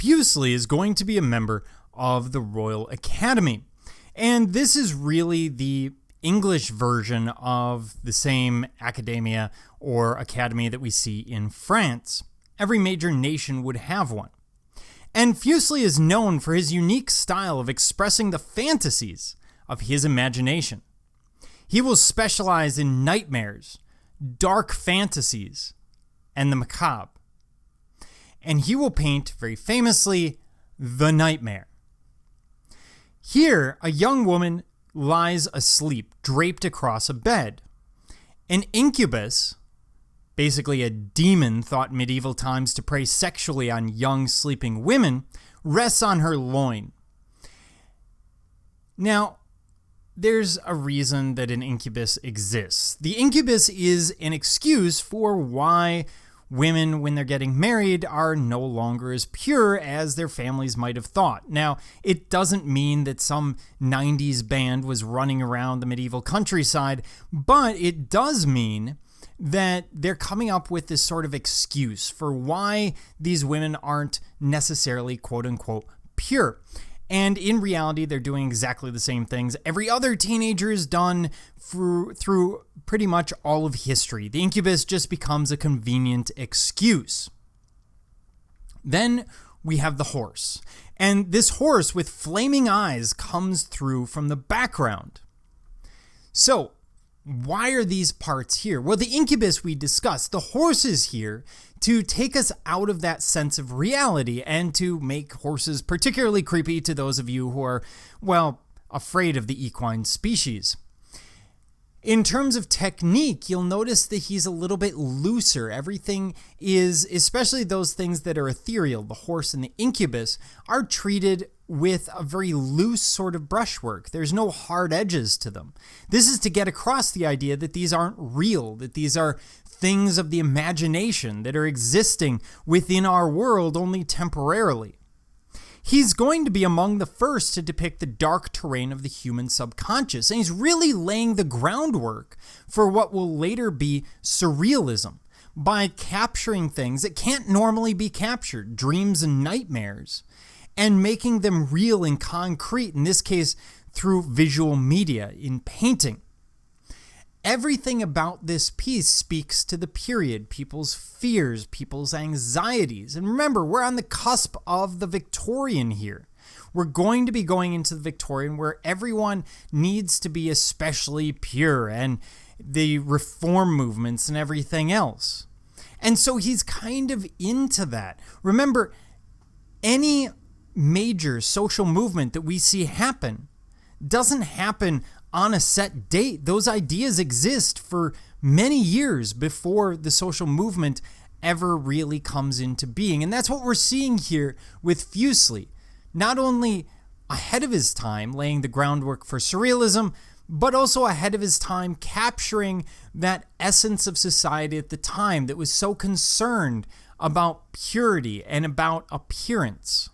Fuseli is going to be a member of the Royal Academy. And this is really the English version of the same academia or academy that we see in France. Every major nation would have one. And Fuseli is known for his unique style of expressing the fantasies of his imagination. He will specialize in nightmares, dark fantasies, and the macabre. And he will paint, very famously, The Nightmare. Here, a young woman lies asleep, draped across a bed. An incubus, basically a demon thought medieval times to prey sexually on young sleeping women, rests on her loin. Now, there's a reason that an incubus exists. The incubus is an excuse for why women, when they're getting married, are no longer as pure as their families might have thought. Now, it doesn't mean that some 90s band was running around the medieval countryside, but it does mean that they're coming up with this sort of excuse for why these women aren't necessarily quote-unquote pure. And in reality, they're doing exactly the same things every other teenager has done through pretty much all of history. The incubus just becomes a convenient excuse. Then we have the horse. And this horse with flaming eyes comes through from the background. So, why are these parts here? Well, the incubus we discussed. The horse is here to take us out of that sense of reality and to make horses particularly creepy to those of you who are, well, afraid of the equine species. In terms of technique, you'll notice that he's a little bit looser. Everything is, especially those things that are ethereal, the horse and the incubus, are treated with a very loose sort of brushwork. There's no hard edges to them. This is to get across the idea that these aren't real, that these are things of the imagination that are existing within our world only temporarily. He's going to be among the first to depict the dark terrain of the human subconscious, and he's really laying the groundwork for what will later be surrealism by capturing things that can't normally be captured, dreams and nightmares, and making them real and concrete, in this case through visual media, in painting. Everything about this piece speaks to the period, people's fears, people's anxieties. And remember, we're on the cusp of the Victorian here. We're going to be going into the Victorian where everyone needs to be especially pure, and the reform movements and everything else. And so he's kind of into that. Remember, any major social movement that we see happen doesn't happen on a set date. Those ideas exist for many years before the social movement ever really comes into being. And that's what we're seeing here with Fuseli. Not only ahead of his time, laying the groundwork for surrealism, but also ahead of his time capturing that essence of society at the time that was so concerned about purity and about appearance.